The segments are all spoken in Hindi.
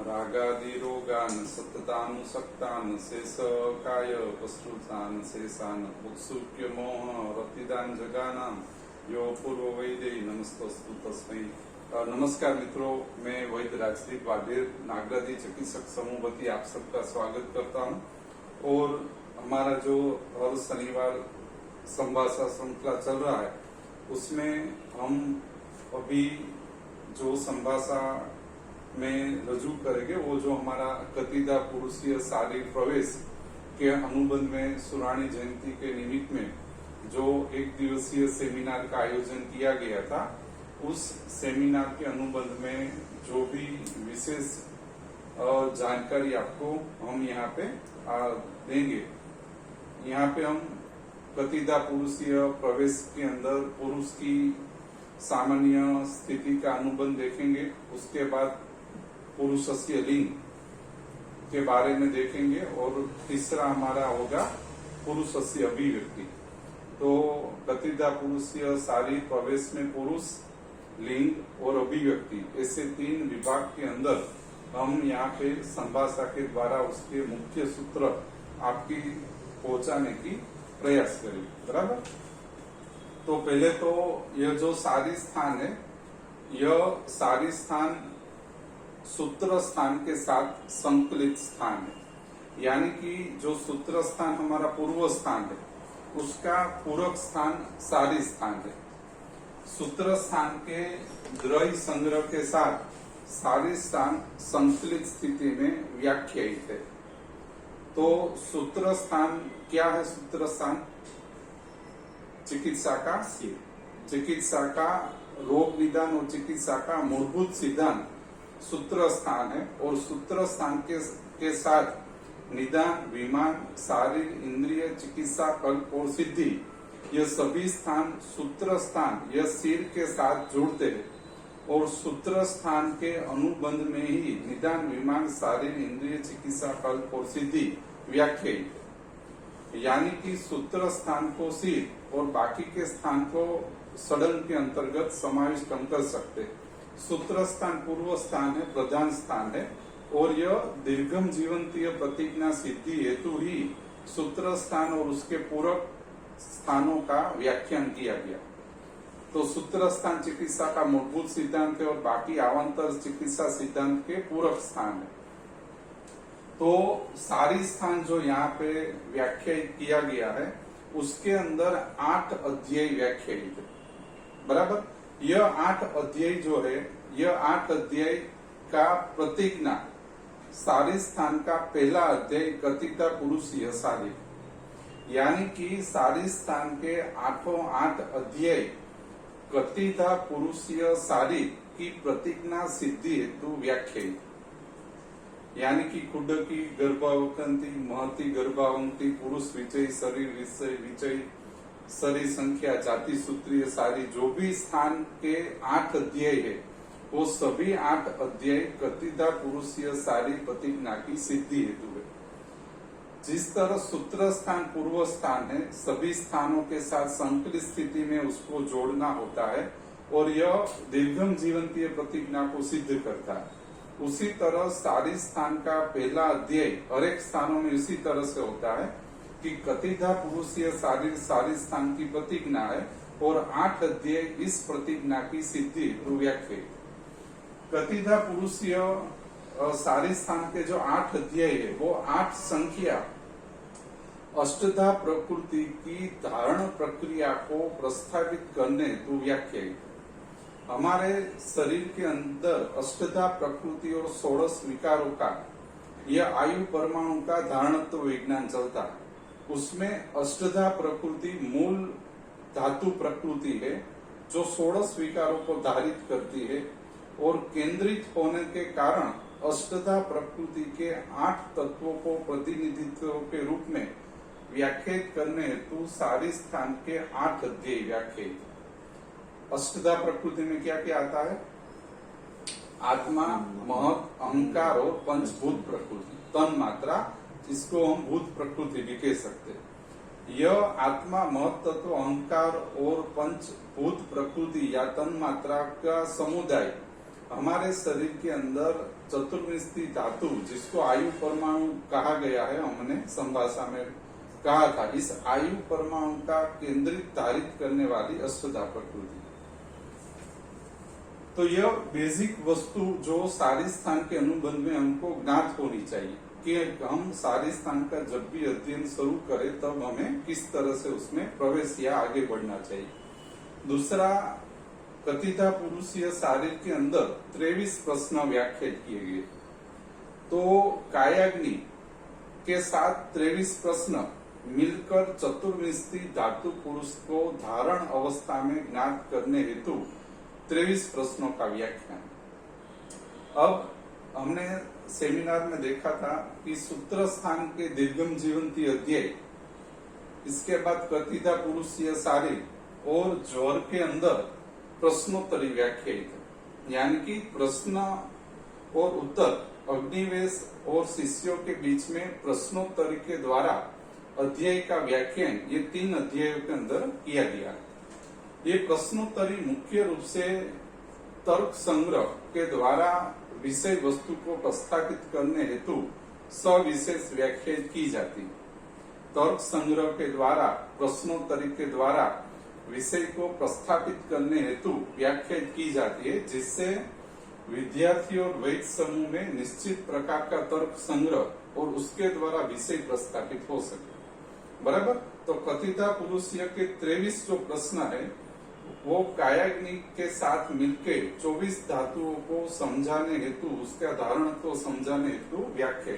रागादिरोगान् सततानुसक्तान् शेषकाय पश्रुतान् शेषान् उत्सुक्य मोह रतिदान जगानाम यो पूर्व वैदे नमस्तस्तु तस्मै। नमस्कार मित्रों, मैं वैद्य राजदीप वाडेर नागरादी चिकित्सक समूह वती आप सबका स्वागत करता हूं। और हमारा जो हर शनिवार संभाषा श्रृंखला चल रहा है उसमें हम अभी जो संभाषा में रजू करेंगे वो जो हमारा कतिदा पुरुषीय शारीरिक प्रवेश के अनुबंध में सुराणी जयंती के निमित्त में जो एक दिवसीय सेमिनार का आयोजन किया गया था, उस सेमिनार के अनुबंध में जो भी विशेष जानकारी आपको हम यहाँ पे देंगे। यहाँ पे हम कतिदा पुरुषीय प्रवेश के अंदर पुरुष की सामान्य स्थिति का अनुबंध देखेंगे। उसके बाद पुरुषस्य लिंग के बारे में देखेंगे और तीसरा हमारा होगा पुरुषस्य अभिव्यक्ति। तो कतिदा पुरुषीय शारीरिक प्रवेश में पुरुष, लिंग और अभिव्यक्ति ऐसे तीन विभाग के अंदर हम यहाँ पे संभाषा के द्वारा उसके मुख्य सूत्र आपकी पहुंचाने की प्रयास करेंगे। बराबर। तो पहले तो यह जो शारीरिक स्थान है, यह शारीरिक स्थान सूत्र स्थान के साथ संकलित स्थान है। यानी कि जो सूत्र स्थान हमारा पूर्व स्थान है उसका पूरक स्थान शारीरिक स्थान है। सूत्र स्थान के द्रव्य संग्रह के साथ शारीरिक स्थान संकलित स्थिति में व्याख्यायित है। तो सूत्र स्थान क्या है? सूत्र स्थान चिकित्सा का चिकित्सा का रोग निदान और चिकित्सा का मूलभूत सिद्धांत सूत्र स्थान है। और सूत्र स्थान के साथ निदान, विमान, शारीरिक, इंद्रिय, चिकित्सा, कल्प और सिद्धि, यह सभी स्थान सूत्र स्थान यह सिर के साथ जुड़ते हैं। और सूत्र स्थान के अनुबंध में ही निदान, विमान, शारीरिक, इंद्रिय, चिकित्सा, कल्प और सिद्धि व्याख्यायित है। यानी कि सूत्र स्थान को सिर और बाकी के स्थान को सड़न के अंतर्गत समाविष्ट हम कर सकते हैं। सूत्र स्थान पूर्व स्थान है, प्रधान स्थान है और यह दीर्घम जीवंतीय प्रतिज्ञा सिद्धि हेतु ही सूत्र स्थान और उसके पूरक स्थानों का व्याख्यान किया गया। तो सूत्र स्थान चिकित्सा का मूलभूत सिद्धांत है और बाकी अवान्तर चिकित्सा सिद्धांत के पूरक स्थान है। तो सारी स्थान जो यहाँ पे व्याख्यायित किया गया है उसके अंदर 8 अध्याय व्याख्यायित है। बराबर। यह 8 अध्याय जो है, यह 8 अध्याय का प्रतिज्ञा शारीरिक स्थान का पहला अध्याय कतिदा पुरुषीय शारीरिक, यानी कि शारीरिक स्थान के 8 अध्याय कतिदा पुरुषीय शारीरिक की प्रतिज्ञा सिद्धि हेतु व्याख्यायित। यानी कि खुडकी, गर्भावकंती, महती गर्भावंती, पुरुष विचय, शरीर विचय, शरीर संख्या, जाति सूत्रीय सारी जो भी स्थान के 8 अध्याय है वो सभी 8 अध्याय कतिदा पुरुषीय सारी प्रतिज्ञा की सिद्धि हेतु है। जिस तरह सूत्र स्थान पूर्व स्थान है, सभी स्थानों के साथ संकलित स्थिति में उसको जोड़ना होता है और यह दीर्घम जीवंतीय प्रतिज्ञा को सिद्ध करता है। उसी तरह शारीरिक स्थान का पहला अध्याय हर एक स्थानों में इसी तरह से होता है कि कतिदा पुरुषीय शारीरिक स्थान की प्रतिज्ञा है और 8 अध्याय इस प्रतिज्ञा की सिद्धि हेतु व्याख्या। कतिदा पुरुषीय शारीरिक स्थान के जो 8 अध्याय है वो 8 संख्या अष्टधा प्रकृति की धारण प्रक्रिया को प्रस्तावित करने हेतु व्याख्या। हमारे शरीर के अंदर अष्टधा प्रकृति और 16 विकारों का यह आयु परमाणु का धारणत्व विज्ञान चलता है। उसमें अष्टधा प्रकृति मूल धातु प्रकृति है जो 16 विकारों को धारित करती है और केंद्रित होने के कारण अष्टधा प्रकृति के 8 तत्वों को प्रतिनिधित्व के रूप में व्याख्यायित करने हेतु शारीरिक स्थान के 8 अध्याय व्याख्यायित। अष्टधा प्रकृति में क्या क्या आता है? आत्मा, महत, अहंकार और पंचभूत प्रकृति, तन मात्रा, इसको हम भूत प्रकृति भी कह सकते हैं। यह आत्मा, महत तत्व, अहंकार और पंचभूत प्रकृति या तन मात्रा का समुदाय हमारे शरीर के अंदर चतुर्विंशति धातु, जिसको आयु परमाणु कहा गया है, हमने संभाषा में कहा था, इस आयु परमाणु का केंद्रित धारित करने वाली अष्टधा प्रकृति। तो यह बेसिक वस्तु जो सारी स्थान के अनुबंध में हमको ज्ञात होनी चाहिए कि हम सारी स्थान का जब भी अध्ययन शुरू करें तब हमें किस तरह से उसमें प्रवेश या आगे बढ़ना चाहिए। दूसरा, कथिता पुरुषीय शारीर के अंदर 23 प्रश्न व्याख्यात किए गए। तो कायाग्नि के साथ 23 प्रश्न मिलकर चतुर्विंशति धातु पुरुष को धारण अवस्था में ज्ञात करने हेतु 23 प्रश्नों का व्याख्यान। अब हमने सेमिनार में देखा था कि सूत्र स्थान के दीर्घम जीवंती अध्याय, इसके बाद कथिता पुरुषीय शारीर और ज्वर के अंदर प्रश्नोत्तरी व्याख्यायित, यानी कि प्रश्न और उत्तर, अग्निवेश और शिष्यों के बीच में प्रश्नोत्तरी के द्वारा अध्याय का व्याख्यान, ये 3 अध्यायों के अंदर किया गया। ये प्रश्नोत्तरी मुख्य रूप से तर्क संग्रह के द्वारा विषय वस्तु को प्रस्थापित करने हेतु सविशेष व्याख्या की जाती। तर्क संग्रह के द्वारा, प्रश्नोत्तरी के द्वारा विषय को प्रस्थापित करने हेतु व्याख्या की जाती है, जिससे विद्यार्थी और वैद समूह में निश्चित प्रकार का तर्क संग्रह और उसके द्वारा विषय प्रस्थापित हो सके। बराबर। तो कथिता पुरुषीय के 23 जो प्रश्न है वो कायाग्नि के साथ मिलके 24 धातुओं को समझाने हेतु, उसका धारण को समझाने हेतु व्याख्या।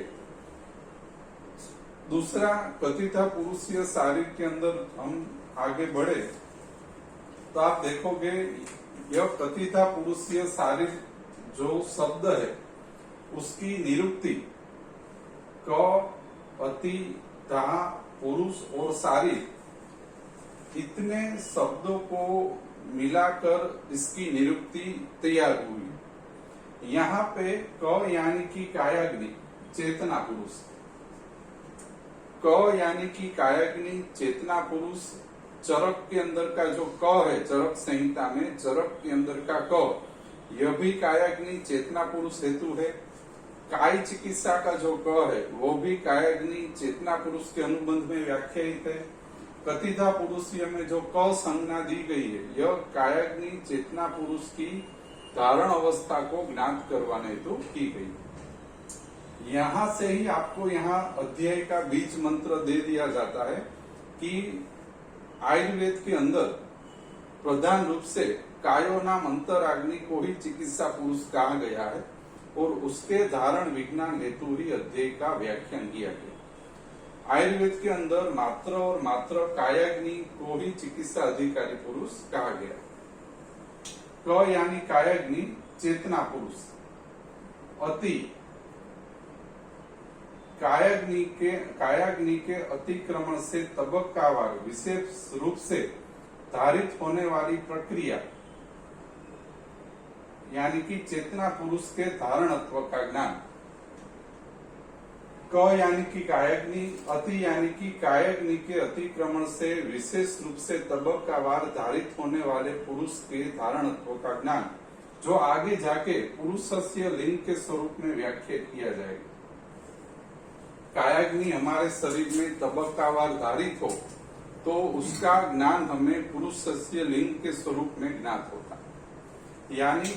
दूसरा, कथिता पुरुषीय शारीर के अंदर हम आगे बढ़े तो आप देखोगे यह कथिता पुरुषीय शारीर जो शब्द है उसकी निरुक्ति क, अति, धा, पुरुष और शारीर, इतने शब्दों को मिलाकर इसकी निरुक्ति तैयार हुई। यहाँ पे क यानी कि कायाग्नि, चेतना पुरुष, क यानी कि कायाग्नि, चेतना पुरुष, चरक के अंदर का जो क है, चरक संहिता में चरक के अंदर का क, यह भी कायाग्नि चेतना पुरुष हेतु है। काय चिकित्सा का जो क है वो भी कायाग्नि चेतना पुरुष के अनुबंध में व्याख्यायित है। कथिता पुरुषीय में जो क संज्ञा दी गई है यह कायाग्नि चेतना पुरुष की धारण अवस्था को ज्ञात करवाने हेतु की गई। यहाँ से ही आपको यहाँ अध्याय का बीज मंत्र दे दिया जाता है कि आयुर्वेद के अंदर प्रधान रूप से कायो नाम अंतराग्नि को ही चिकित्सा पुरुष कहा गया है और उसके धारण विज्ञान हेतु ही अध्याय का व्याख्यान किया गया। आयुर्वेद के अंदर मात्र और मात्र कायाग्नि को ही चिकित्सा अधिकारी पुरुष कहा गया। क यानी कायाग्नि चेतना पुरुष, अति कायाग्नि के अतिक्रमण से तबक्कावार विशेष रूप से धारित होने वाली प्रक्रिया, यानी कि चेतना पुरुष के धारणत्व का ज्ञान। क यानी कि कायाग्नि, अति यानी कि कायाग्नि के अतिक्रमण से विशेष रूप से तबक्कावार धारित होने वाले पुरुष के धारणत्व का ज्ञान, जो आगे जाके पुरुषस्य लिंग के स्वरूप में व्याख्या किया जाएगा। कायाग्नि हमारे शरीर में तबक्कावार धारित हो तो उसका ज्ञान हमें पुरुषस्य लिंग के स्वरूप में ज्ञात होता है। यानी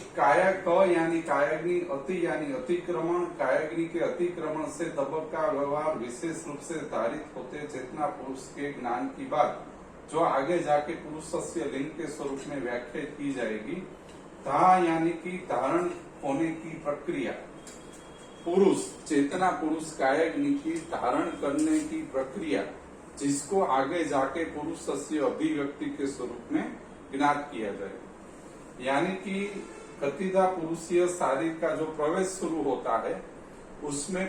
यानी कायाग्नि, अति यानी अतिक्रमण, कायाग्नि के अतिक्रमण से तबक्कावार विशेष रूप से धारित होते चेतना पुरुष के ज्ञान की बात जो आगे जाके पुरुषस्य लिंग के स्वरूप में व्याख्या की जाएगी। धा यानी कि धारण होने की प्रक्रिया, पुरुष चेतना पुरुष कायाग्नि की धारण करने की प्रक्रिया, जिसको आगे जाके पुरुषस्य अभिव्यक्ति के स्वरूप में ज्ञात किया जाए। यानी कि कथिता पुरुषीय शारीर का जो प्रवेश शुरू होता है उसमें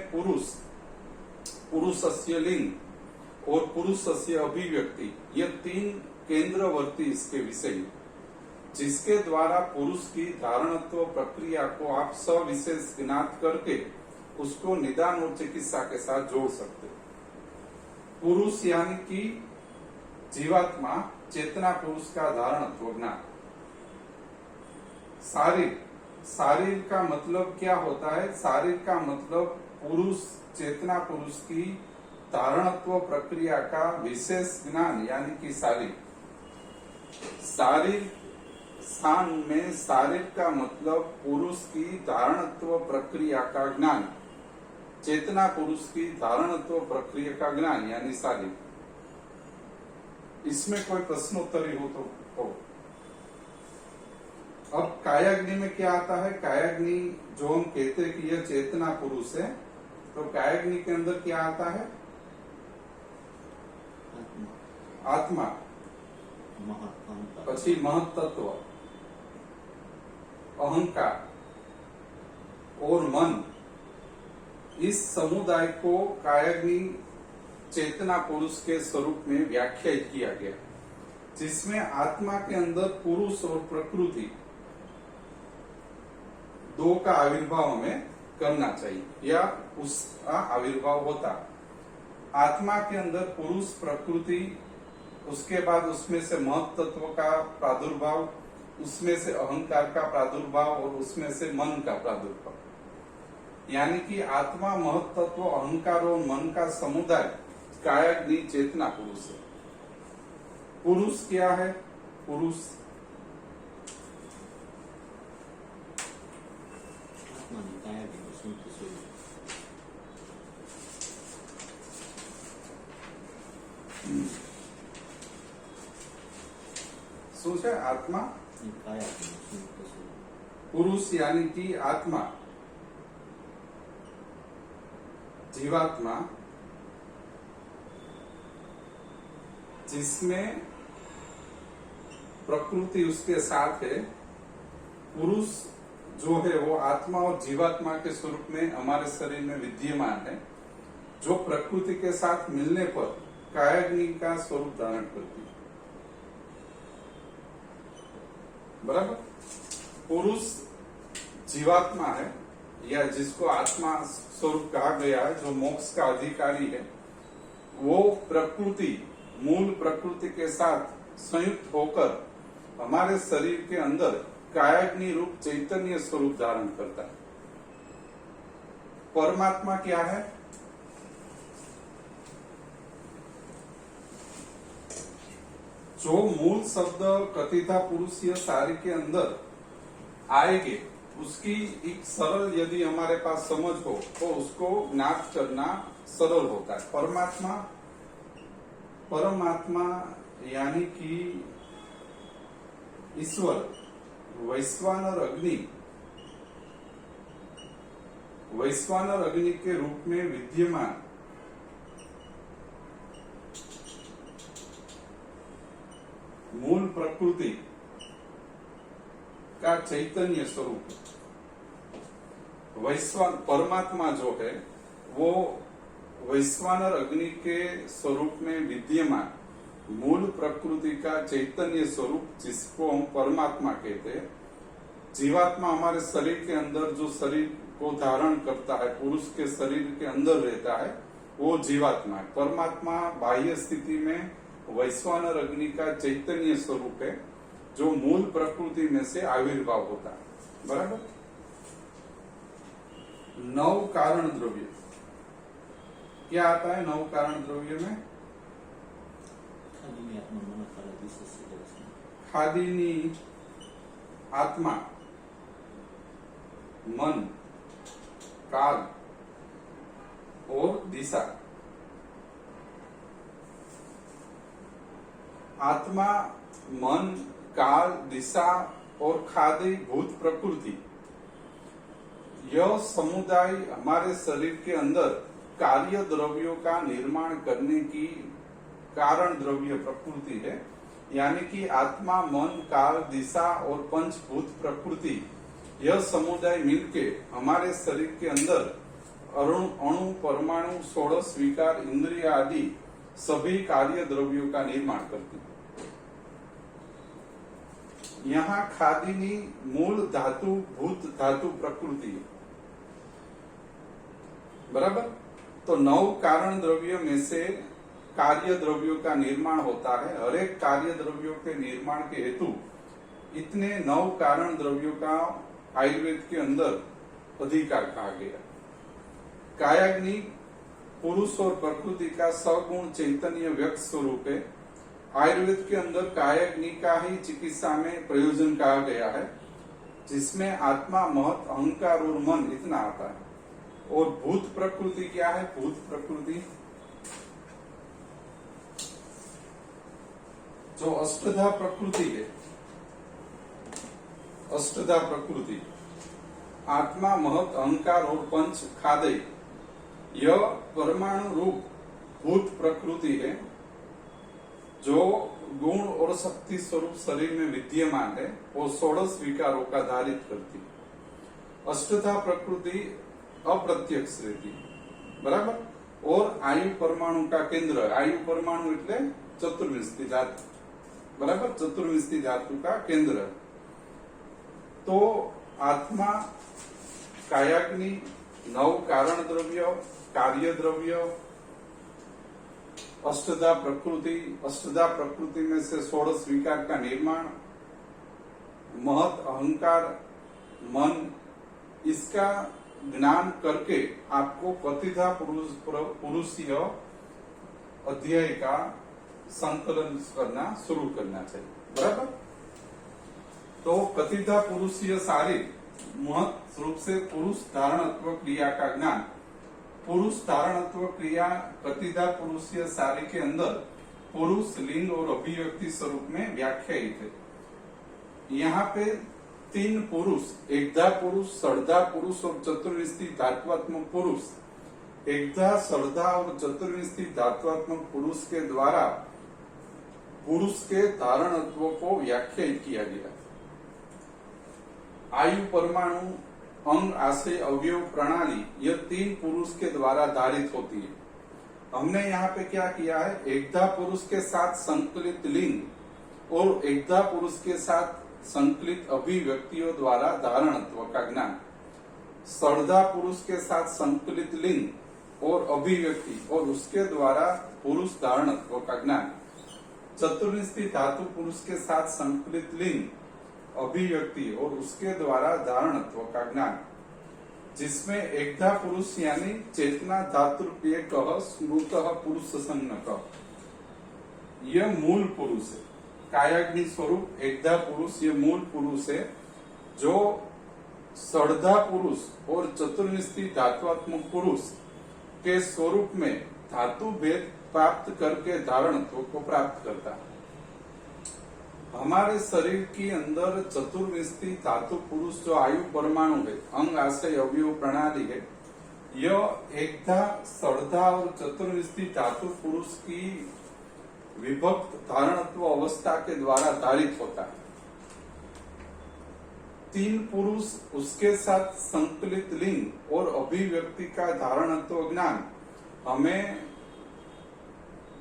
पुरुषस्य लिंग और पुरुषस्य अभिव्यक्ति, ये 3 केंद्रवर्ती इसके विषय, जिसके द्वारा पुरुष की धारणत्व प्रक्रिया को आप सविशेष ज्ञात करके उसको निदान और चिकित्सा के साथ जोड़ सकते हो। पुरुष यानी कि जीवात्मा, चेतना पुरुष का धारणत्व ज्ञान, शारीर शारीर का मतलब क्या होता है? शारीर का मतलब पुरुष, चेतना पुरुष की धारणत्व प्रक्रिया का विशेष ज्ञान, यानी कि शारीर। शारीर स्थान में शारीर का मतलब पुरुष की धारणत्व प्रक्रिया का ज्ञान, चेतना पुरुष की धारणत्व प्रक्रिया का ज्ञान यानी शारीर। इसमें कोई प्रश्नोत्तरी हो तो हो। अब कायाग्नि में क्या आता है? कायाग्नि जो हम कहते हैं कि यह चेतना पुरुष है, तो कायाग्नि के अंदर क्या आता है? आत्मा, પછી महत्त्व, अहंकार और मन। इस समुदाय को कायाग्नि चेतना पुरुष के स्वरूप में व्याख्यायित किया गया, जिसमें आत्मा के अंदर पुरुष और प्रकृति दो का आविर्भाव हमें करना चाहिए, या उसका आविर्भाव होता। आत्मा के अंदर पुरुष, प्रकृति, उसके बाद उसमें से महत्त्व का प्रादुर्भाव, उसमें से अहंकार का प्रादुर्भाव और उसमें से मन का प्रादुर्भाव। यानी कि आत्मा, महत्त्व, अहंकार और मन का समुदाय कायाग्नि चेतना पुरुष है। पुरुष क्या है? पुरुष શું છે? આત્મા, પુરુષ यानी कि आत्मा, जीवात्मा, जिसमें प्रकृति उसके साथ है। पुरुष जो है वो आत्मा और जीवात्मा के स्वरूप में हमारे शरीर में विद्यमान है, जो प्रकृति के साथ मिलने पर कायाग्नि का स्वरूप धारण करती है। बराबर? पुरुष जीवात्मा है, या जिसको आत्मा स्वरूप कहा गया है, जो मोक्ष का अधिकारी है, वो प्रकृति, मूल प्रकृति के साथ संयुक्त होकर हमारे शरीर के अंदर कायाग्नि रूप चैतन्य स्वरूप धारण करता है। परमात्मा क्या है? जो मूल शब्द कथिता पुरुष या शारीर के अंदर आएंगे, उसकी एक सरल यदि हमारे पास समझ हो तो उसको ज्ञात करना सरल होता है। परमात्मा, परमात्मा यानी कि ईश्वर, वैश्वानर अग्नि, वैश्वानर अग्नि के रूप में विद्यमान मूल प्रकृति का चैतन्य स्वरूप। वैश्वान परमात्मा जो है वो वैश्वानर अग्नि के स्वरूप में विद्यमान मूल प्रकृति का चैतन्य स्वरूप, जिसको हम परमात्मा कहते हैं। जीवात्मा हमारे शरीर के अंदर जो शरीर को धारण करता है, पुरुष के शरीर के अंदर रहता है, वो जीवात्मा है। परमात्मा बाह्य स्थिति में वैश्वानर अग्नि का चैतन्य स्वरूप है, जो मूल प्रकृति में से आविर्भाव होता है। बराबर? 9 कारण द्रव्य क्या आता है? 9 कारण द्रव्य में खादीनी आत्मा, मन, काल और दिशा। आत्मा, मन, काल, दिशा और खादी भूत प्रकृति, यह समुदाय हमारे शरीर के अंदर कार्य द्रव्यों का निर्माण करने की कारण द्रव्य प्रकृति है। यानी कि आत्मा, मन, काल, दिशा और पंचभूत प्रकृति, यह समुदाय मिलके हमारे शरीर के अंदर अणु, परमाणु, षोडश विकार, इंद्रिय आदि सभी कार्य द्रव्यों का निर्माण करती है। यहाँ खादीनी मूल धातु भूत धातु प्रकृति है। बराबर? तो 9 कारण द्रव्यों में से कार्य द्रव्यों का निर्माण होता है। हर एक कार्य द्रव्यों के निर्माण के हेतु इतने 9 कारण द्रव्यों का आयुर्वेद के अंदर अधिकार कहा गया। कायाग्नि पुरुष और प्रकृति का सगुण चैतन्य व्यक्त स्वरूप है। आयुर्वेद के अंदर कायाग्नि का ही चिकित्सा में प्रयोजन कहा गया है, जिसमें आत्मा, महत, अहंकार और मन इतना आता है। और भूत प्रकृति क्या है? भूत प्रकृति जो अष्टधा प्रकृति है, अष्टधा प्रकृति आत्मा, महत, अहंकार और पंच खादय, यह परमाणु रूप भूत प्रकृति है जो गुण और शक्ति स्वरूप शरीर में विद्यमान है और 16 विकारों का धारित करती। अष्टधा प्रकृति अप्रत्यक्ष रहती, बराबर। और आयु परमाणु का केंद्र, आयु परमाणु એટલે चतुर्विंशति धातु, बराबर, चतुर्विंशति धातु का केंद्र। तो आत्मा, कायाग्नि, 9 कारण द्रव्य, कार्य द्रव्य, अष्टधा प्रकृति, अष्टधा प्रकृति में से 16 विकार का निर्माण, महत, अहंकार, मन, इसका ज्ञान करके आपको कतिधा पुरुषीय अध्याय का संकलन करना शुरू करना चाहिए, बराबर। तो कतिधा पुरुषीय शारीर महत रूप से पुरुष धारणत्व क्रिया का ज्ञान, पुरुष धारणत्व क्रिया कतिधा पुरुषीय शारीर के अंदर पुरुष, लिंग और अभिव्यक्ति स्वरूप में व्याख्यायित है। यहाँ पे 3 पुरुष, एकधा पुरुष, षडधा पुरुष और चतुर्विंशति धात्वात्मक पुरुष, एकधा, षडधा और चतुर्विंशति धात्वात्मक पुरुष के द्वारा पुरुष के धारणत्व को व्याख्यायित किया गया। आयु, परमाणु, अंग, आशय, अवयव, प्रणाली, यह 3 पुरुष के द्वारा धारित होती है। हमने यहाँ पे क्या किया है? एकधा पुरुष के साथ संकलित लिंग और एकधा पुरुष के साथ संकलित अभिव्यक्तियों द्वारा धारणत्व का ज्ञान, षडधा पुरुष के साथ संकलित लिंग और अभिव्यक्ति और उसके द्वारा पुरुष धारणत्व का ज्ञान, चतुर्विंशति धातु पुरुष के साथ संकलित लिंग, अभिव्यक्ति और उसके द्वारा धारणत्व का ज्ञान, जिसमें एकधा पुरुष यानी चेतना धातुर्पेक स्मृत पुरुष संज्ञक, यह मूल पुरुष है। कायाग्नि स्वरूप एकधा पुरुष ये मूल पुरुष है, जो षडधा पुरुष और चतुर्विंशति धात्वात्मक पुरुष के स्वरूप में धातु भेद प्राप्त करके धारणत्व को प्राप्त करता है। हमारे शरीर के अंदर चतुर्विंशति धातु पुरुष जो आयु परमाणु है, अंग, आशय, अवयव, प्रणाली है, यह एकधा, षडधा और चतुर्विंशति धातु पुरुष की विभक्त धारणत्व अवस्था के द्वारा धारित होता है। 3 पुरुष, उसके साथ संकलित लिंग और अभिव्यक्ति का धारणत्व ज्ञान हमें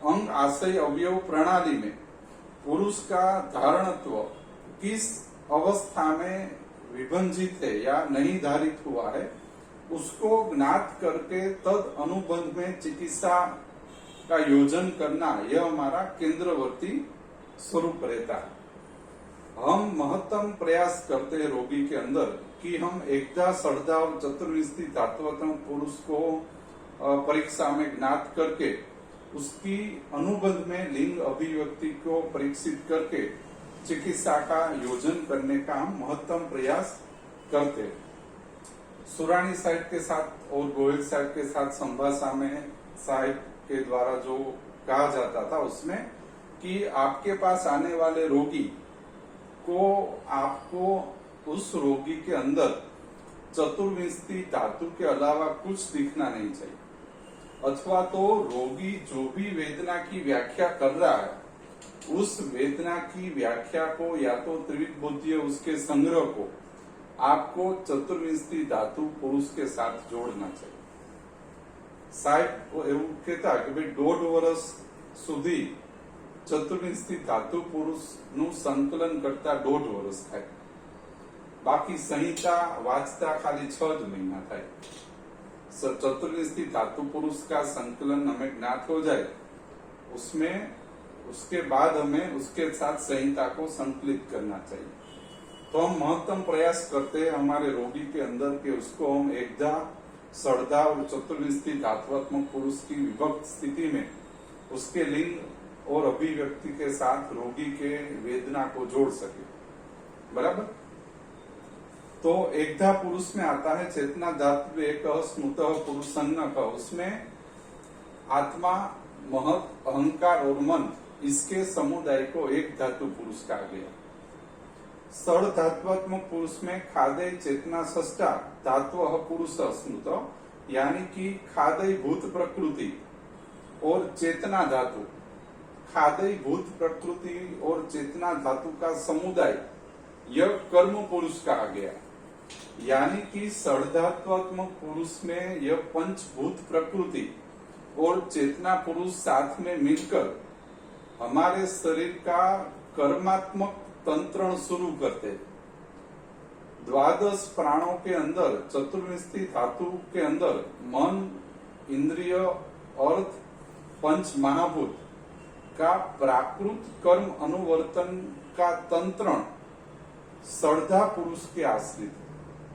अंग, आशय, अवयव, प्रणाली में पुरुष का धारणत्व किस अवस्था में विभंजित है या नहीं धारित हुआ है, उसको ज्ञात करके तद अनुबंध में चिकित्सा का योजन करना, यह हमारा केंद्रवर्ती स्वरूप रहता है। हम महत्तम प्रयास करते हैं रोगी के अंदर कि हम एकधा, षडधा और चतुर्विंशति धात्वात्मक पुरुष को परीक्षा में ज्ञात करके उसकी अनुबंध में लिंग अभिव्यक्ति को परीक्षित करके चिकित्सा का योजन करने का हम महत्तम प्रयास करते हैं। सुरानी साहिब के साथ और गोयल साहिब के साथ संभाषा में साहिब के द्वारा जो कहा जाता था उसमें कि आपके पास आने वाले रोगी को आपको उस रोगी के अंदर चतुर्विंशति धातु के अलावा कुछ दिखना नहीं चाहिए, अथवा तो रोगी जो भी वेदना की व्याख्या कर रहा है उस वेदना की व्याख्या को या तो त्रिविध उसके संग्रह को आपको चतुर्विंशति धातु पुरुष के साथ जोड़ना चाहिए। साहिब એવું કહેતા કે ભાઈ 1.5 વર્ષ સુધી ચતુર્વિંશતિ ધાતુ પુરુષનું સંકલન કરતા 1.5 વર્ષ થાય, બાકી સંહિતા વાંચતા ખાલી 6 જ મહિના થાય। चतुर्विंशति धातु पुरुष का संकलन हमें ज्ञात हो जाए, उसमें उसके बाद हमें उसके साथ संहिता को संकलित करना चाहिए। तो हम महत्तम प्रयास करते हैं हमारे रोगी के अंदर कि उसको हम एकधा, षड्धा और चतुर्विंशति धात्वात्मक पुरुष की विभक्त स्थिति में उसके लिंग और अभिव्यक्ति के साथ रोगी के वेदना को जोड़ सके। बराबर। तो एकधा पुरुष में आता है चेतना धातु एक स्मृत पुरुषन्न का, उसमें आत्मा, महत, अहंकार और मन, इसके समुदाय को एक धातु पुरुष कहा गया। षड धात्वात्मक पुरुष में खादय, चेतना, षष्ठा धातु पुरुष स्मृत, यानी कि खादय भूत प्रकृति और चेतना धातु, खादय भूत प्रकृति और चेतना धातु का समुदाय यह कर्म पुरुष कहा गया। यानी कि षड्धात्वात्मक पुरुष में यह पंचभूत प्रकृति और चेतना पुरुष साथ में मिलकर हमारे शरीर का कर्मात्मक तंत्रण शुरू करते। द्वादश प्राणों के अंदर, चतुर्विंशति धातु के अंदर मन, इंद्रिय, अर्थ, पंच महाभूत का प्राकृत कर्म अनुवर्तन का तंत्रण षड्धा पुरुष के आश्रित,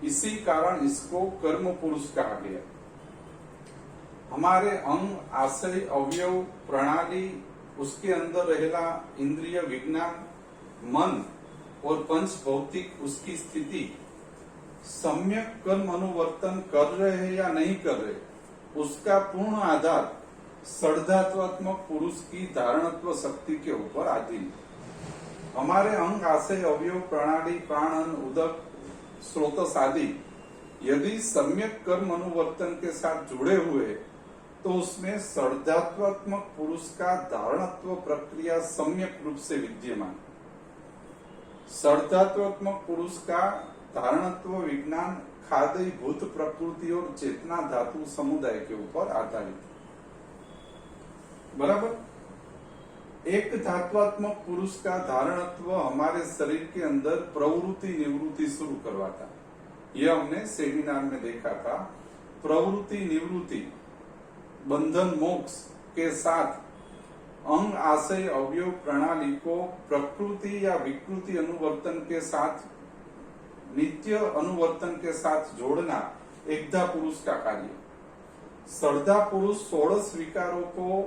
इसी कारण इसको कर्म पुरुष कहा गया। हमारे अंग, आशय, अवयव, प्रणाली, उसके अंदर रहेला इंद्रिय विज्ञान, मन और पंच भौतिक उसकी स्थिति सम्यक कर्म अनुवर्तन कर रहे हैं या नहीं कर रहे, उसका पूर्ण आधार षड्धात्वात्मक पुरुष की धारणत्व शक्ति के ऊपर आधीन। हमारे अंग, आशय, अवयव, प्रणाली, प्राणन, उदक, स्रोतस आदि यदि सम्यक कर्म अनुवर्तन के साथ जुड़े हुए तो उसमें षड्धात्वात्मक पुरुष का धारणत्व प्रक्रिया सम्यक रूप से विद्यमान। षड्धात्वात्मक पुरुष का धारणत्व विज्ञान खादय भूत प्रकृति और चेतना धातु समुदाय के ऊपर आधारित। बराबर। एक धात्वात्मक पुरुष का धारणत्व हमारे शरीर के अंदर प्रवृत्ति निवृत्ति शुरू करवाता। यह हमने सेमिनार में देखा था। प्रवृत्ति निवृत्ति, बंधन मोक्ष के साथ अंग, आशय, अवयव, प्रणाली को प्रकृति या विकृति अनुवर्तन के साथ, नित्य अनुवर्तन के साथ जोड़ना एकधा पुरुष का कार्य। षड्धा पुरुष 16 विकारों को,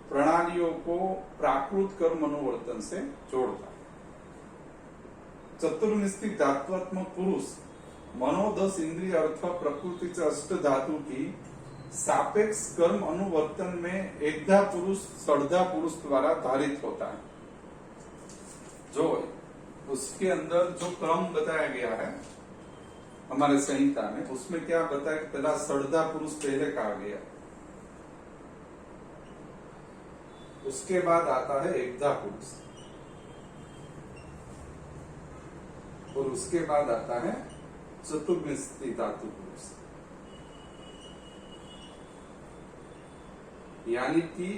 प्रणालियों को प्राकृत कर्म अनुवर्तन से जोड़ता। चतुर्विंशति धात्वात्मक पुरुष मनोदश, इंद्रिय, अर्थ, प्रकृति अष्ट धातु की सापेक्ष कर्म अनुवर्तन में एकधा पुरुष षड्धा पुरुष द्वारा धारित होता है। जो उसके अंदर जो क्रम बताया गया है हमारे संहिता में, उसमें क्या बताया कि पहला षड्धा पुरुष पहले कहा गया, उसके बाद आता है एकधा पुरुष और उसके बाद आता है चतुर्विंशति धातु पुरुष। यानी कि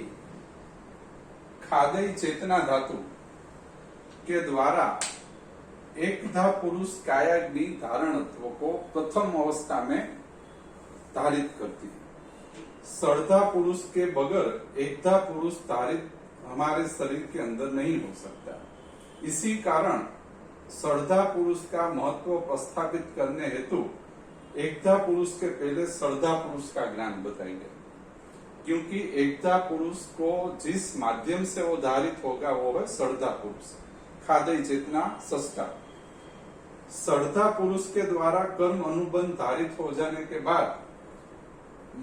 खादय चेतना धातु के द्वारा एकधा पुरुष कायाग्नि धारणत्व को प्रथम अवस्था में धारित करती है। षड्धा पुरुष के बगैर एकधा पुरुष धारित हमारे शरीर के अंदर नहीं हो सकता। इसी कारण षड्धा पुरुष का महत्व प्रस्थापित करने हेतु एकधा पुरुष के पहले षड्धा पुरुष का ज्ञान बताएंगे, क्योंकि एकधा पुरुष को जिस माध्यम से वो धारित होगा वो है षड्धा पुरुष, खादय चेतना षष्ठा। षड्धा पुरुष के द्वारा कर्म अनुबंध धारित हो जाने के बाद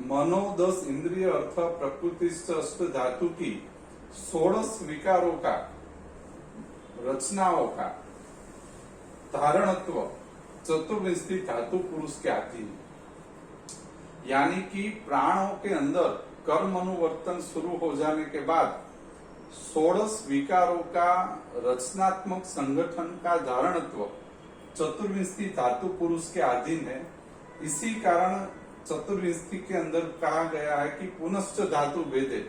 मनोदश, इंद्रिय, अर्थ, प्रकृति अष्ट धातु की 16 विकारों का, रचनाओं का धारणत्व चतुर्विंशति धातु पुरुष के अधीन। यानी कि प्राणों के अंदर कर्म अनुवर्तन शुरू हो जाने के बाद 16 विकारों का रचनात्मक संगठन का धारणत्व चतुर्विंशति धातु पुरुष के अधीन है। इसी कारण चतुर्विंशति के अंदर कहा गया है कि पुनश्च धातु भेदे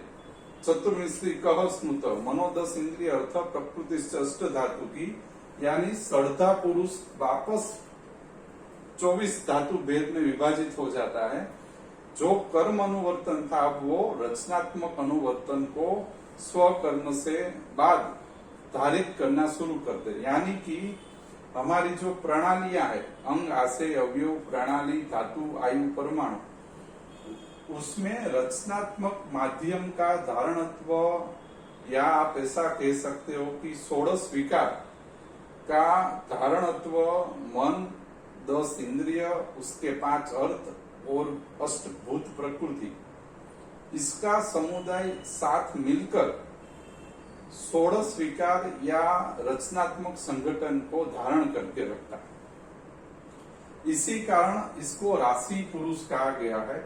चतुर्विंशति कह स्मृत मनोदश, इंद्रिय, अर्थ, प्रकृति अष्ट धातु की, यानी षड्धा पुरुष वापस 24 धातु भेद में विभाजित हो जाता है। जो कर्म अनुवर्तन था वो रचनात्मक अनुवर्तन को स्वकर्म से बाद धारित करना शुरू करते। यानी कि हमारी जो प्रणालियां है, अंग, आशय, अवयव, प्रणाली, धातु, आयु, परमाणु, उसमें रचनात्मक माध्यम का धारणत्व, या आप ऐसा कह सकते हो कि षोडश विकार का धारणत्व मन, 10 इंद्रिय, उसके 5 अर्थ और अष्टभूत प्रकृति, इसका समुदाय साथ मिलकर षोडश विकार या रचनात्मक संगठन को धारण करके रखता है। इसी कारण इसको राशि पुरुष कहा गया है,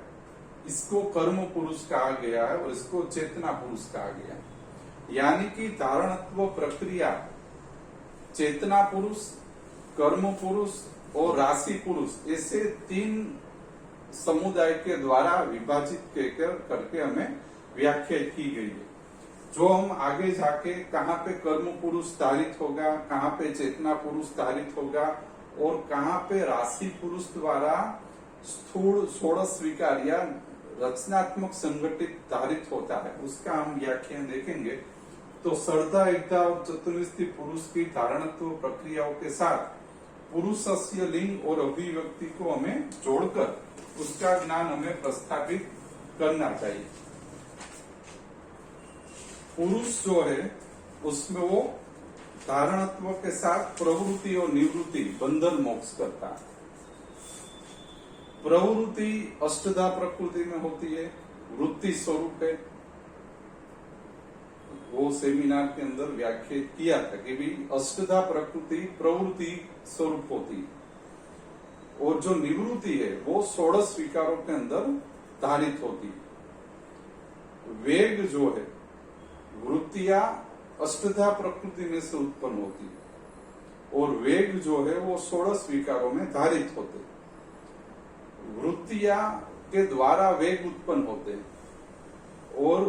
इसको कर्म पुरुष कहा गया है और इसको चेतना पुरुष कहा गया है। यानी कि धारणत्व प्रक्रिया चेतना पुरुष, कर्म पुरुष और राशि पुरुष, ऐसे 3 समुदाय के द्वारा विभाजित करके हमें व्याख्या की गई है। जो हम आगे जाके कहाँ पे कर्म पुरुष धारित होगा, कहाँ पे चेतना पुरुष धारित होगा और कहाँ पे राशि पुरुष द्वारा स्थूल षोडश विकार या रचनात्मक संगठित धारित होता है, उसका हम व्याख्यान देखेंगे। तो श्रद्धा, एकता और चतुर्विष्टि पुरुष की धारणत्व प्रक्रियाओं के साथ पुरुषस्य लिंग और अभिव्यक्ति को हमें जोड़कर उसका ज्ञान हमें प्रस्थापित करना चाहिए। पुरुष जो है उसमें वो धारणत्व के साथ प्रवृत्ति और निवृत्ति, बंधन मोक्ष करता है। प्रवृत्ति अष्टधा प्रकृति में होती है, वृत्ति स्वरूप है। वो सेमिनार के अंदर व्याख्या किया था कि भी अष्टधा प्रकृति प्रवृत्ति स्वरूप होती है और जो निवृत्ति है वो षोडश विकारों के अंदर धारित होती है। वेग जो है, वृत्तियां अष्टधा प्रकृति में से उत्पन्न होती है और वेग जो है वो षोडश विकारों में धारित होते हैं। वृत्तियां के द्वारा वेग उत्पन्न होते हैं और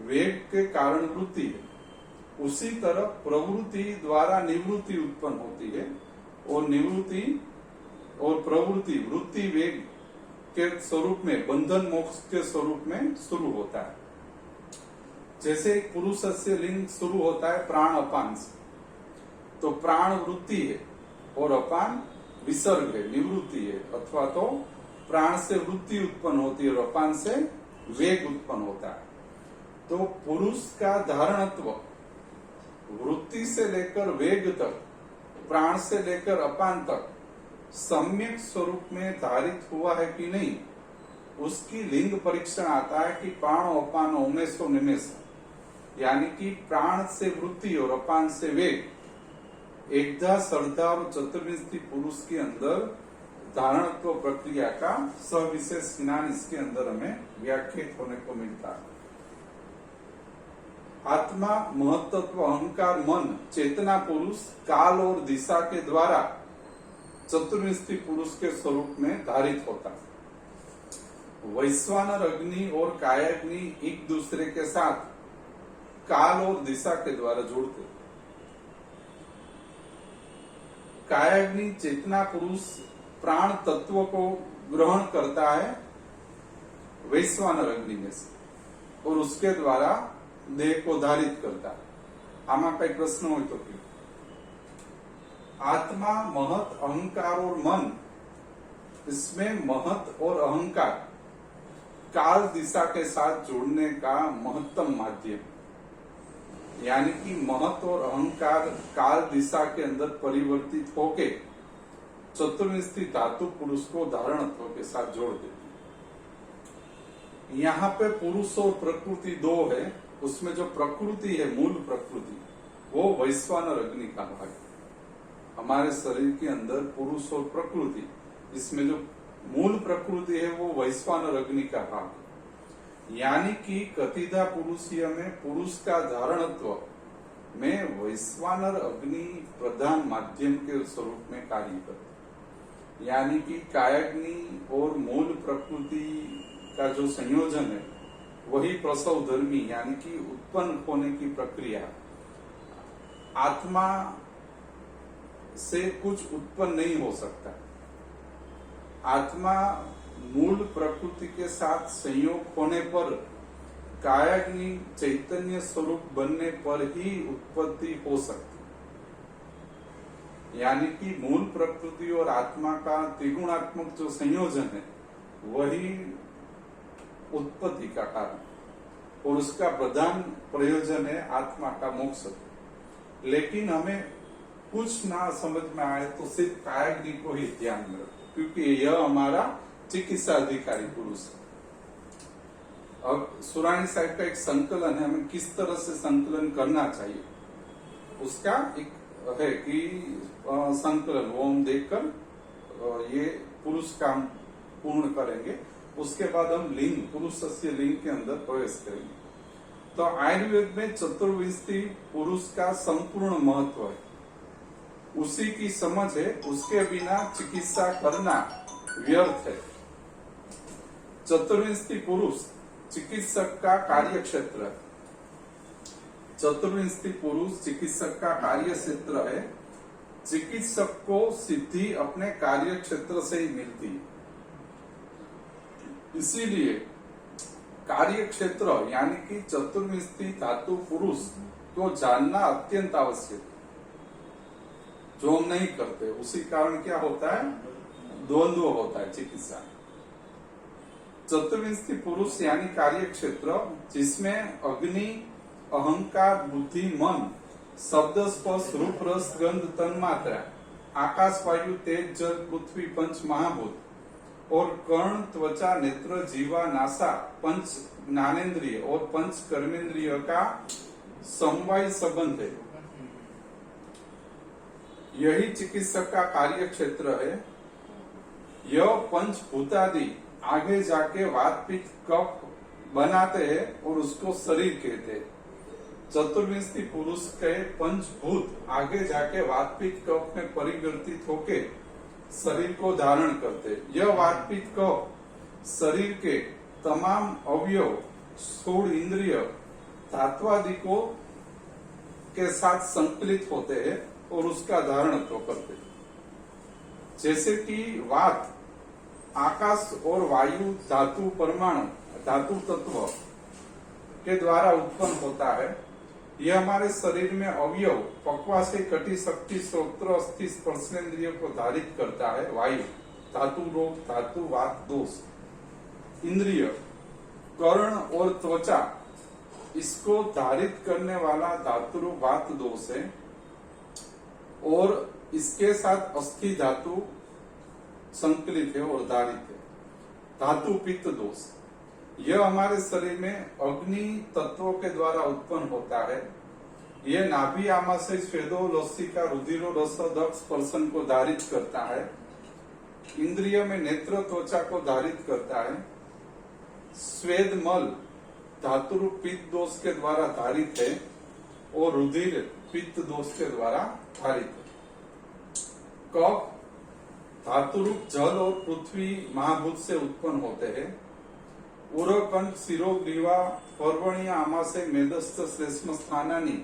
वेग के कारण वृत्ति है। उसी तरह प्रवृत्ति द्वारा निवृत्ति उत्पन्न होती है और निवृत्ति और प्रवृत्ति वृत्ति वेग के स्वरूप में, बंधन मोक्ष के स्वरूप में शुरू होता है। जैसे पुरुष से लिंग शुरू होता है प्राण अपान से, तो प्राण वृत्ति है और अपान विसर्ग है, निवृत्ति है, अथवा तो प्राण से वृत्ति उत्पन्न होती है और अपान से वेग उत्पन्न होता है। तो पुरुष का धारणत्व वृत्ति से लेकर वेग तक, प्राण से लेकर अपान तक सम्यक स्वरूप में धारित हुआ है कि नहीं, उसकी लिंग परीक्षण आता है कि प्राण अपान उमेशो निमेश, यानी कि प्राण से वृत्ति और अपान से वेग एकधा, श्रद्धा और चतुर्विंशति पुरुष के अंदर धारणत्व प्रक्रिया का सविशेष ज्ञान इसके अंदर हमें व्याख्यात होने को मिलता है। आत्मा, महत्त्व, अहंकार, मन, चेतना पुरुष काल और दिशा के द्वारा चतुर्विंशति पुरुष के स्वरूप में धारित होता है। वैश्वानर अग्नि और कायाग्नि एक दूसरे के साथ काल और दिशा के द्वारा जुड़ते। कायाग्नि चेतना पुरुष प्राण तत्व को ग्रहण करता है वैश्वानर अग्नि में से और उसके द्वारा देह को धारित करता है। आमा कई प्रश्न हो तो क्यों? आत्मा, महत, अहंकार और मन, इसमें महत और अहंकार काल दिशा के साथ जोड़ने का महत्तम माध्यम, यानी कि महत और अहंकार काल दिशा के अंदर परिवर्तित होके चतुर्विंशति धातु पुरुष को धारणत्व के साथ जोड़ देती। यहाँ पे पुरुष और प्रकृति दो है, उसमें जो प्रकृति है, मूल प्रकृति, वो वैश्वानर अग्नि का भाग है। हमारे शरीर के अंदर पुरुष और प्रकृति, इसमें जो मूल प्रकृति है वो वैश्वानर अग्नि का भाग है। यानी कि कतिधा पुरुषीय में पुरुष का धारणत्व में वैश्वानर अग्नि प्रधान माध्यम के स्वरूप में कार्य करते। यानी कि कायाग्नि और मूल प्रकृति का जो संयोजन है वही प्रसव धर्मी, यानी कि उत्पन्न होने की प्रक्रिया। आत्मा से कुछ उत्पन्न नहीं हो सकता। आत्मा मूल प्रकृति के साथ संयोग होने पर, कायाग्नि चैतन्य स्वरूप बनने पर ही उत्पत्ति हो सकती। यानी कि मूल प्रकृति और आत्मा का त्रिगुणात्मक जो संयोजन है वही उत्पत्ति का कारण और उसका प्रधान प्रयोजन है आत्मा का मोक्ष। लेकिन हमें कुछ ना समझ में आए तो सिर्फ कायग्नि को ही ध्यान में रखो, क्योंकि यह हमारा चिकित्सा अधिकारी पुरुष है। अब सुरानी साहब का एक संकलन है, हमें किस तरह से संकलन करना चाहिए उसका एक है कि संकलन वो हम देखकर ये पुरुष काम पूर्ण करेंगे। उसके बाद हम लिंग पुरुष से लिंग के अंदर प्रवेश करेंगे। तो आयुर्वेद में चतुर्विंशति पुरुष का संपूर्ण महत्व है, उसी की समझ है, उसके बिना चिकित्सा करना व्यर्थ है। चतुर्विंशति पुरुष चिकित्सक का कार्य क्षेत्र है। चतुर्विंशति पुरुष चिकित्सक का कार्य क्षेत्र है। चिकित्सक को सिद्धि अपने कार्य क्षेत्र से ही मिलती है। इसीलिए कार्य क्षेत्र यानी कि चतुर्विंशति धातु पुरुष को जानना अत्यंत आवश्यक है, जो हम नहीं करते। उसी कारण क्या होता है, द्वंद्व होता है चिकित्सा। चतुर्विंशति पुरुष यानी कार्य क्षेत्र जिसमें अग्नि, अहंकार, बुद्धि, मन, शब्द, स्पर्श, रूप, रस, गंध, तन्मात्रा, आकाश, वायु, तेज, जल, पृथ्वी, पंच महाभूत और कर्ण, त्वचा, नेत्र, जीवा, नासा, पंच ज्ञानेन्द्रिय और पंच कर्मेंद्रिय का समवाय संबंध है। यही चिकित्सक का कार्य क्षेत्र है। यह पंचभूतादि आगे जाके वात, पित्त, कफ बनाते हैं और उसको शरीर कहते हैं। चतुर्विंशति पुरुष के पंचभूत आगे जाके वात, पित्त, कफ में परिवर्तित होके शरीर को धारण करते। यह वात, पित्त, कफ शरीर के तमाम अवयव, स्थूल इंद्रिय, धात्वादि को के साथ संकलित होते हैं और उसका धारण तो करते। जैसे कि वात आकाश और वायु धातु परमाणु धातु तत्व के द्वारा उत्पन्न होता है। यह हमारे शरीर में अवयव पक्वाशय, कटी, शक्ति, श्रोत्र, अस्थि, स्पर्शेंद्रिय को धारित करता है। वायु धातु रोग, धातु वात दोष। इंद्रिय कर्ण और त्वचा इसको धारित करने वाला धातु वात दोष है और इसके साथ अस्थि धातु संकलित है और धारित है। धातु पित्त दोष यह हमारे शरीर में अग्नि तत्वों के द्वारा उत्पन्न होता है। यह नाभि, आमाशय, स्वेदो, लसिका, रुधिरो, रस, दक्ष, स्पर्शन को धारित करता है। इंद्रिय में नेत्र, त्वचा को धारित करता है। स्वेद मल धातु पित्त दोष के द्वारा धारित है और रुधिर पित्त दोष के द्वारा धारित है। कफ धातु जल और पृथ्वी महाभूत से उत्पन्न होते हैं। उरकंठ, शिरोग्रीवा, पर्वणीय, आमाशय, मेदस्थ, श्लेष्म स्थानानी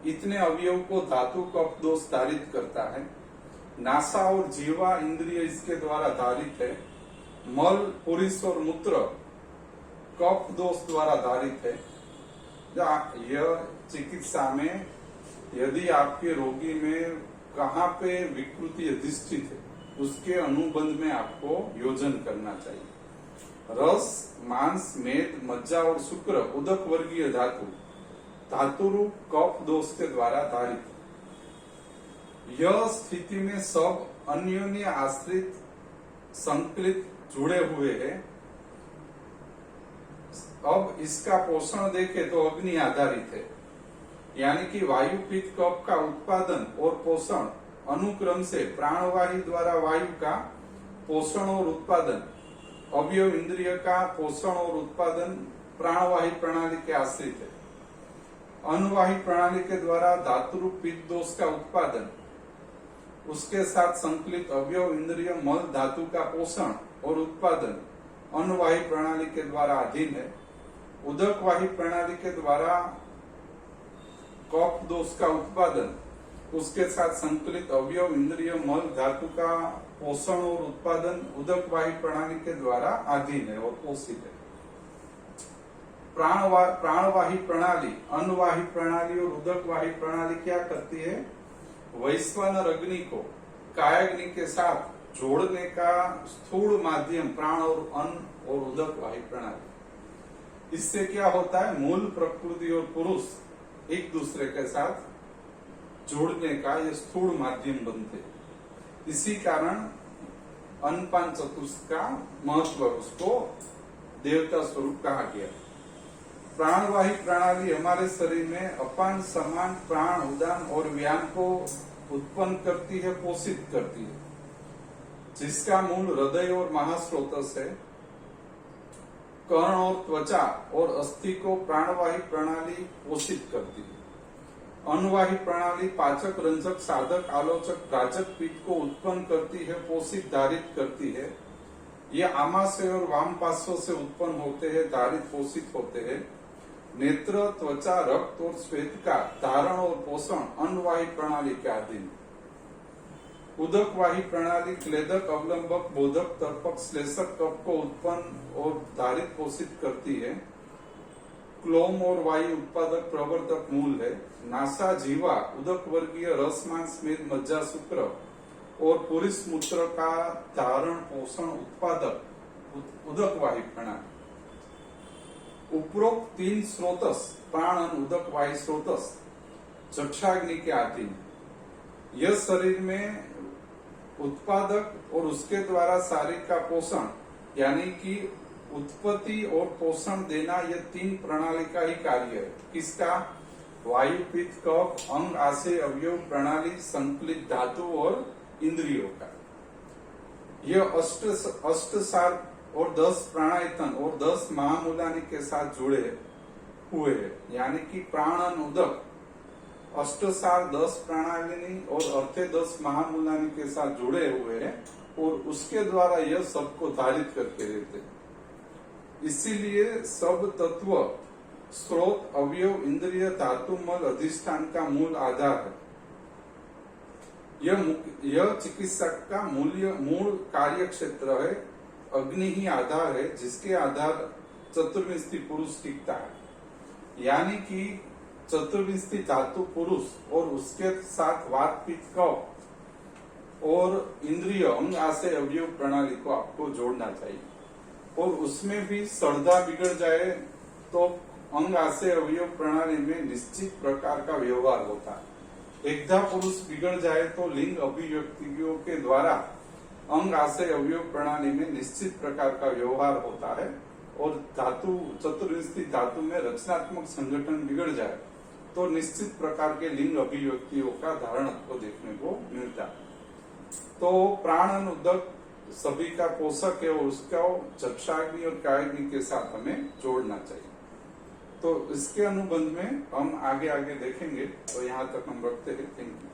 इतने अवयव को धातु कफ दोष धारित करता है। नासा और जीवा इंद्रिय इसके द्वारा धारित है। मल, पुरुष और मूत्र कफ दोष द्वारा धारित है। यह चिकित्सा में यदि आपके रोगी में कहाँ पे विकृति अधिष्ठित है उसके अनुबंध में आपको योजन करना चाहिए। रस, मांस, मेद, मज्जा और शुक्र उदक वर्गीय धातु धातु रूप कफ दोष के द्वारा धारित। यह स्थिति में सब अन्योन्य आश्रित संकलित जुड़े हुए हैं। अब इसका पोषण देखें तो अग्नि आधारित है, यानी कि वायु, पित्त, कफ का उत्पादन और पोषण अनुक्रम से प्राणवायु द्वारा वायु का पोषण और उत्पादन, अवयव इंद्रिय का पोषण और उत्पादन प्राणवाही प्रणाली के आश्रित है। अनुवाही प्रणाली के द्वारा धातु रूप पित्त दोष का उत्पादन, उसके साथ संकलित अवयव इंद्रिय मल धातु का पोषण और उत्पादन अनुवाही प्रणाली के द्वारा अधीन है। उदकवाही प्रणाली के द्वारा कफ दोष का उत्पादन, उसके साथ संकलित अवयव इंद्रिय मल धातु का पोषण और उत्पादन उदकवाही प्रणाली के द्वारा अधीन है और पोषित है। प्राणवाही प्रणाली, अनुवाही प्रणाली और उदकवाही प्रणाली क्या करती है? वैश्वानर अग्नि को कायाग्नि के साथ जोड़ने का स्थूल माध्यम प्राण और अन्न और उदक वायु प्रणाली। इससे क्या होता है, मूल प्रकृति और पुरुष एक दूसरे के साथ जोड़ने का ये स्थूल माध्यम बनते। इसी कारण अन्नपान चतुष्क का महत्व, उसको देवता स्वरूप कहा गया। प्राणवाही प्रणाली हमारे शरीर में अपान समान प्राण उदान और व्यान को उत्पन्न करती है, पोषित करती है, जिसका मूल हृदय और महास्रोतस है। कर्ण और त्वचा और अस्थि को प्राणवाही प्रणाली पोषित करती है। अन्नवाही प्रणाली पाचक रंजक साधक आलोचक प्राचक पित्त को उत्पन्न करती है, पोषित धारित करती है। ये आमाशय और वाम पार्श्व से उत्पन्न होते हैं, धारित पोषित होते हैं। नेत्र त्वचा रक्त और श्वेत का धारण और पोषण अन्नवाही प्रणाली के अधीन। उदकवाही प्रणाली क्लेदक अवलंबक बोधक तर्पक श्लेषक कफ को उत्पन्न और धारित पोषित करती है। क्लोम और वायु उत्पादक प्रवर्तक मूल है। नासा जीवा उदक वर्गीय रस मांस मेद मज्जा शुक्र और पुरुष मूत्र का धारण पोषण उत्पादक उदकवाही प्रणाली। उपरोक्त तीन स्रोतस प्राण उदक वायु स्रोतस चक्षाग्नि के अधीन। यह शरीर में उत्पादक और उसके द्वारा शरीर का पोषण यानी कि उत्पत्ति और पोषण देना, यह तीन प्रणाली का ही कार्य है। किसका? वायु पित्त कफ अंग आशय अवयव प्रणाली संकलित धातु और इंद्रियों का। यह अष्ट सार और 10 प्राणायतन और 10 महामूलानी के साथ जुड़े हुए हैं, यानी कि प्राणन उदक अष्टसार 10 प्राणालिनी और अर्थे 10 महामूलानी के साथ जुड़े हुए हैं और उसके द्वारा यह सबको धारित करके देते हैं। इसीलिए सब तत्व स्रोत अवयव इंद्रिय धातु मल अधिष्ठान का मूल आधार है। यह चिकित्सक का मूल कार्य क्षेत्र है। अग्नि ही आधार है, जिसके आधार चतुर्विंशति पुरुष टिकता है। यानी कि चतुर्विंशति धातु पुरुष और उसके साथ वात पित्त कफ और इंद्रिय अंग आशय अवयव प्रणाली को आपको जोड़ना चाहिए। और उसमें भी श्रद्धा बिगड़ जाए तो अंग आशय अवयव प्रणाली में निश्चित प्रकार का व्यवहार होता है। एकधा पुरुष बिगड़ जाए तो लिंग अभिव्यक्तियों के द्वारा अंग आशय अवयव प्रणाली में निश्चित प्रकार का व्यवहार होता है। और धातु चतुर्विंशति धातु में रचनात्मक संगठन बिगड़ जाए तो निश्चित प्रकार के लिंग अभिव्यक्तियों का धारण आपको देखने को मिलता है। तो प्राण उदक सभी का पोषक है और उसका चक्षाग्नि और कायाग्नि के साथ हमें जोड़ना चाहिए। तो इसके अनुबंध में हम आगे देखेंगे। तो यहाँ तक हम रखते हैं। Thank you.